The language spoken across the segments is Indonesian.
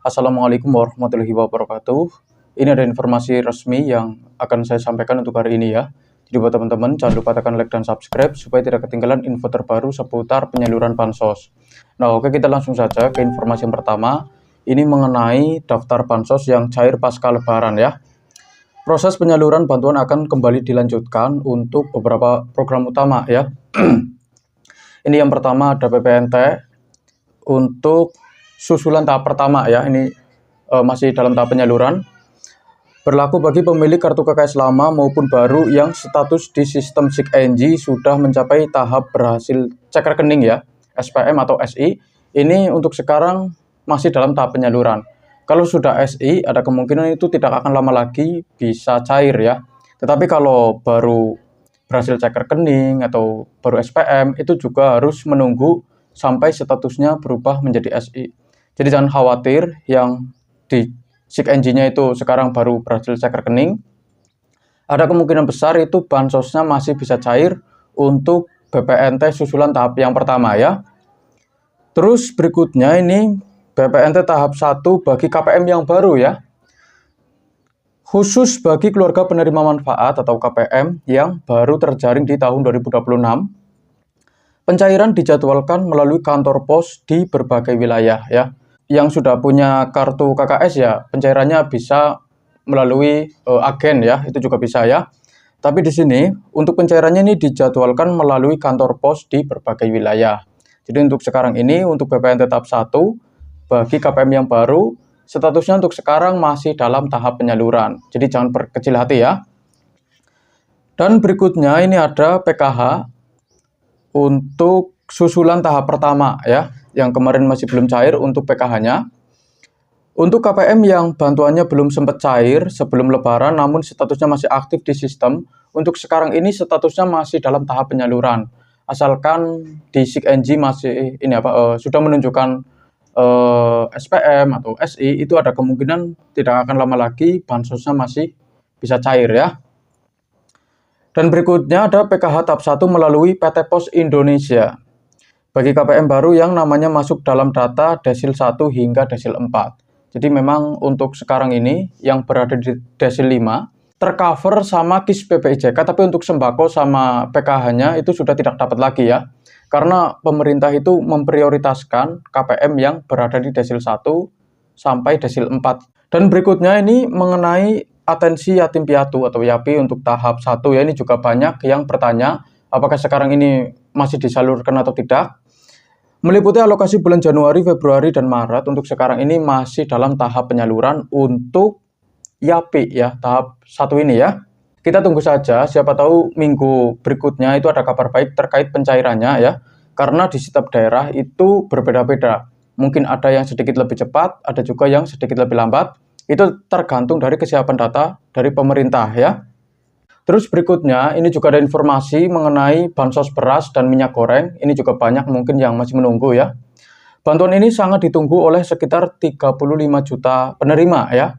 Assalamualaikum warahmatullahi wabarakatuh. Ini ada informasi resmi yang akan saya sampaikan untuk hari ini ya. Jadi buat teman-teman jangan lupa tekan like dan subscribe supaya tidak ketinggalan info terbaru seputar penyaluran bansos. Nah oke, kita langsung saja ke informasi yang pertama. Ini mengenai daftar bansos yang cair pasca lebaran ya. Proses penyaluran bantuan akan kembali dilanjutkan untuk beberapa program utama ya. Ini yang pertama ada PPNT untuk susulan tahap pertama ya, ini masih dalam tahap penyaluran. Berlaku bagi pemilik kartu KKS lama maupun baru yang status di sistem SIG-NG sudah mencapai tahap berhasil cek rekening ya, SPM atau SI. Ini untuk sekarang masih dalam tahap penyaluran. Kalau sudah SI, ada kemungkinan itu tidak akan lama lagi bisa cair ya. Tetapi kalau baru berhasil cek rekening atau baru SPM, itu juga harus menunggu sampai statusnya berubah menjadi SI. Jadi jangan khawatir yang di SIG-NG-nya itu sekarang baru berhasil cek rekening. Ada kemungkinan besar itu bansosnya masih bisa cair untuk BPNT susulan tahap yang pertama ya. Terus berikutnya ini BPNT tahap 1 bagi KPM yang baru ya. Khusus bagi keluarga penerima manfaat atau KPM yang baru terjaring di tahun 2026. Pencairan dijadwalkan melalui kantor pos di berbagai wilayah ya. Yang sudah punya kartu KKS ya, pencairannya bisa melalui agen ya, itu juga bisa ya. Tapi di sini untuk pencairannya ini dijadwalkan melalui kantor pos di berbagai wilayah. Jadi untuk sekarang ini untuk BPNT tahap 1 bagi KPM yang baru, statusnya untuk sekarang masih dalam tahap penyaluran. Jadi jangan berkecil hati ya. Dan berikutnya ini ada PKH untuk susulan tahap pertama ya, yang kemarin masih belum cair untuk PKH-nya. Untuk KPM yang bantuannya belum sempat cair sebelum lebaran namun statusnya masih aktif di sistem, untuk sekarang ini statusnya masih dalam tahap penyaluran. Asalkan di SIG-NG masih sudah menunjukkan SPM atau SI, itu ada kemungkinan tidak akan lama lagi bansosnya masih bisa cair ya. Dan berikutnya ada PKH tahap 1 melalui PT Pos Indonesia. Bagi KPM baru yang namanya masuk dalam data desil 1 hingga desil 4. Jadi memang untuk sekarang ini yang berada di desil 5 tercover sama KIS BPIJK, tapi untuk sembako sama PKH-nya itu sudah tidak dapat lagi ya. Karena pemerintah itu memprioritaskan KPM yang berada di desil 1 sampai desil 4. Dan berikutnya ini mengenai atensi yatim piatu atau YAPI untuk tahap 1 ya, ini juga banyak yang bertanya apakah sekarang ini masih disalurkan atau tidak. Meliputi alokasi bulan Januari, Februari, dan Maret, untuk sekarang ini masih dalam tahap penyaluran untuk YAPI ya, tahap 1 ini ya. Kita tunggu saja, siapa tahu minggu berikutnya itu ada kabar baik terkait pencairannya ya. Karena di setiap daerah itu berbeda-beda. Mungkin ada yang sedikit lebih cepat, ada juga yang sedikit lebih lambat. Itu tergantung dari kesiapan data dari pemerintah ya. Terus berikutnya, ini juga ada informasi mengenai bansos beras dan minyak goreng. Ini juga banyak mungkin yang masih menunggu ya. Bantuan ini sangat ditunggu oleh sekitar 35 juta penerima ya.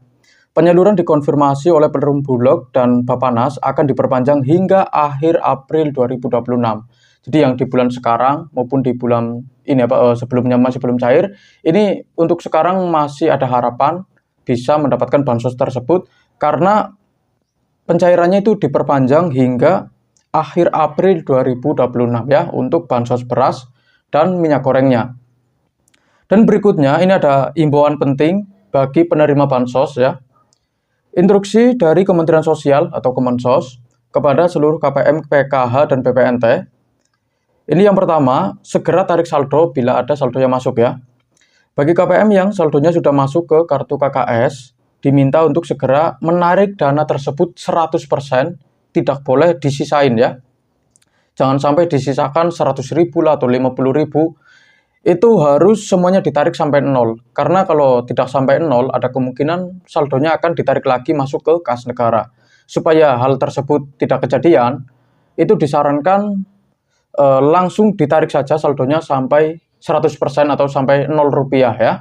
Penyaluran dikonfirmasi oleh Perum-Bulog dan Bappenas akan diperpanjang hingga akhir April 2026. Jadi yang di bulan sekarang maupun di bulan ini sebelumnya masih belum cair, ini untuk sekarang masih ada harapan bisa mendapatkan bansos tersebut karena pencairannya itu diperpanjang hingga akhir April 2026 ya untuk bansos beras dan minyak gorengnya. Dan berikutnya ini ada imbauan penting bagi penerima bansos ya. Instruksi dari Kementerian Sosial atau Kemensos kepada seluruh KPM, PKH, dan BPNT. Ini yang pertama, segera tarik saldo bila ada saldo yang masuk ya. Bagi KPM yang saldonya sudah masuk ke kartu KKS, diminta untuk segera menarik dana tersebut 100%, tidak boleh disisain ya. Jangan sampai disisakan 100.000 lah atau 50.000, itu harus semuanya ditarik sampai 0. Karena kalau tidak sampai 0, ada kemungkinan saldonya akan ditarik lagi masuk ke kas negara. Supaya hal tersebut tidak kejadian, itu disarankan langsung ditarik saja saldonya sampai 100% atau sampai 0 rupiah ya.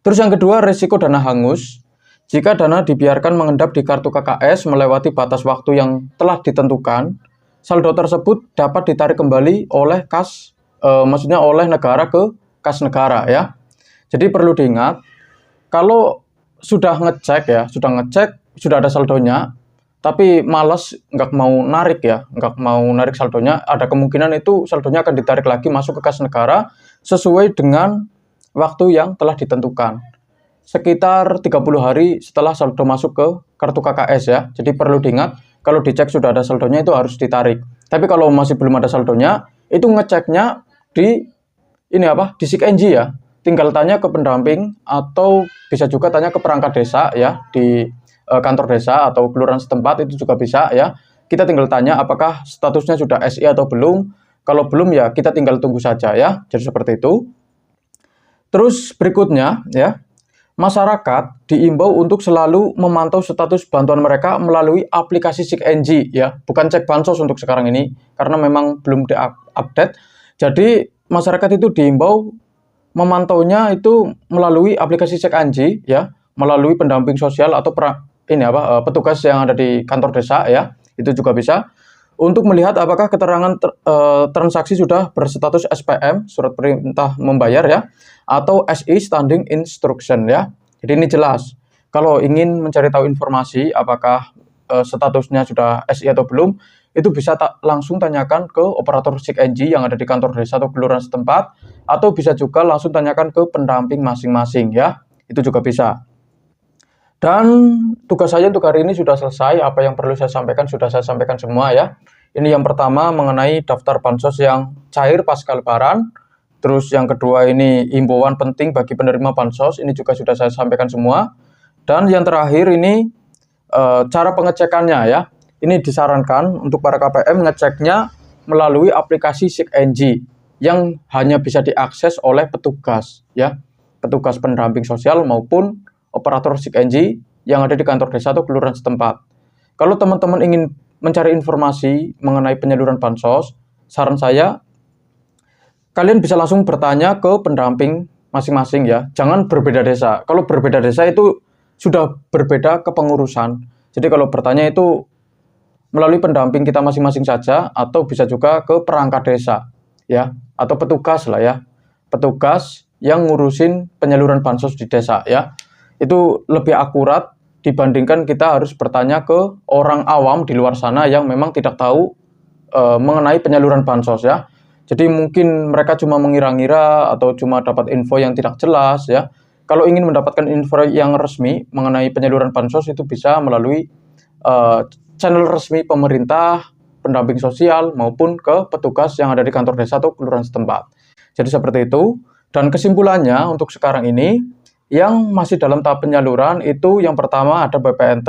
Terus yang kedua, risiko dana hangus. Jika dana dibiarkan mengendap di kartu KKS melewati batas waktu yang telah ditentukan, saldo tersebut dapat ditarik kembali oleh oleh negara ke kas negara ya. Jadi perlu diingat, Kalau sudah ngecek ya, sudah ada saldonya, tapi males nggak mau narik ya, nggak mau narik saldonya, ada kemungkinan itu saldonya akan ditarik lagi masuk ke kas negara sesuai dengan waktu yang telah ditentukan. Sekitar 30 hari setelah saldo masuk ke kartu KKS ya. Jadi perlu diingat, kalau dicek sudah ada saldonya itu harus ditarik. Tapi kalau masih belum ada saldonya, itu ngeceknya di di SIKNJ ya. Tinggal tanya ke pendamping atau bisa juga tanya ke perangkat desa ya, di kantor desa atau kelurahan setempat itu juga bisa ya. Kita tinggal tanya apakah statusnya sudah SI atau belum. Kalau belum ya kita tinggal tunggu saja ya. Jadi seperti itu. Terus berikutnya ya, masyarakat diimbau untuk selalu memantau status bantuan mereka melalui aplikasi SIKNJ ya, bukan cek bansos untuk sekarang ini karena memang belum diupdate. Jadi masyarakat itu diimbau memantaunya itu melalui aplikasi SIKNJ ya, melalui pendamping sosial atau petugas yang ada di kantor desa ya, itu juga bisa untuk melihat apakah keterangan transaksi sudah berstatus SPM, surat perintah membayar ya, atau SI standing instruction ya. Jadi ini jelas. Kalau ingin mencari tahu informasi apakah statusnya sudah SI atau belum, itu bisa langsung tanyakan ke operator SIKNJ yang ada di kantor desa atau kelurahan setempat, atau bisa juga langsung tanyakan ke pendamping masing-masing ya. Itu juga bisa. Dan tugas saya untuk hari ini sudah selesai. Apa yang perlu saya sampaikan sudah saya sampaikan semua ya. Ini yang pertama mengenai daftar bansos yang cair pasca lebaran. Terus yang kedua ini imbauan penting bagi penerima bansos. Ini juga sudah saya sampaikan semua. Dan yang terakhir ini cara pengecekannya ya. Ini disarankan untuk para KPM ngeceknya melalui aplikasi SIKNJ yang hanya bisa diakses oleh petugas ya. Petugas pendamping sosial maupun operator SIKNJ yang ada di kantor desa atau kelurahan setempat. Kalau teman-teman ingin mencari informasi mengenai penyaluran bansos, saran saya kalian bisa langsung bertanya ke pendamping masing-masing ya. Jangan berbeda desa. Kalau berbeda desa itu sudah berbeda kepengurusan. Jadi kalau bertanya itu melalui pendamping kita masing-masing saja, atau bisa juga ke perangkat desa ya, atau petugas lah ya. Petugas yang ngurusin penyaluran bansos di desa ya. Itu lebih akurat dibandingkan kita harus bertanya ke orang awam di luar sana yang memang tidak tahu mengenai penyaluran bansos ya. Jadi mungkin mereka cuma mengira-ngira atau cuma dapat info yang tidak jelas ya. Kalau ingin mendapatkan info yang resmi mengenai penyaluran bansos itu bisa melalui channel resmi pemerintah, pendamping sosial maupun ke petugas yang ada di kantor desa atau kelurahan setempat. Jadi seperti itu. Dan kesimpulannya untuk sekarang ini, yang masih dalam tahap penyaluran itu yang pertama ada BPNT.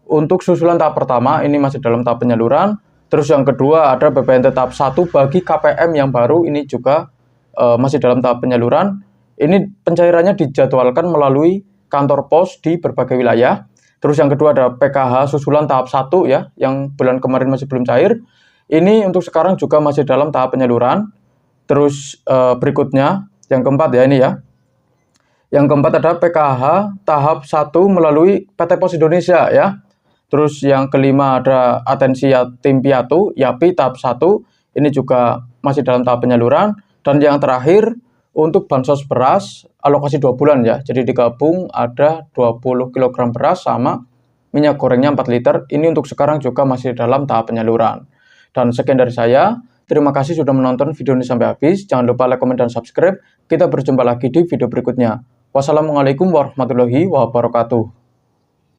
Untuk susulan tahap pertama ini masih dalam tahap penyaluran. Terus yang kedua ada BPNT tahap 1 bagi KPM yang baru, ini juga masih dalam tahap penyaluran. Ini pencairannya dijadwalkan melalui kantor pos di berbagai wilayah. Terus yang kedua ada PKH susulan tahap 1 ya, yang bulan kemarin masih belum cair. Ini untuk sekarang juga masih dalam tahap penyaluran. Terus berikutnya yang keempat ya ini ya. Yang keempat ada PKH tahap 1 melalui PT Pos Indonesia ya. Terus yang kelima ada atensi yatim piatu YAPI tahap 1. Ini juga masih dalam tahap penyaluran. Dan yang terakhir untuk bansos beras alokasi 2 bulan ya. Jadi digabung ada 20 kg beras sama minyak gorengnya 4 liter. Ini untuk sekarang juga masih dalam tahap penyaluran. Dan sekian dari saya. Terima kasih sudah menonton video ini sampai habis. Jangan lupa like, komen, dan subscribe. Kita berjumpa lagi di video berikutnya. Wassalamualaikum warahmatullahi wabarakatuh.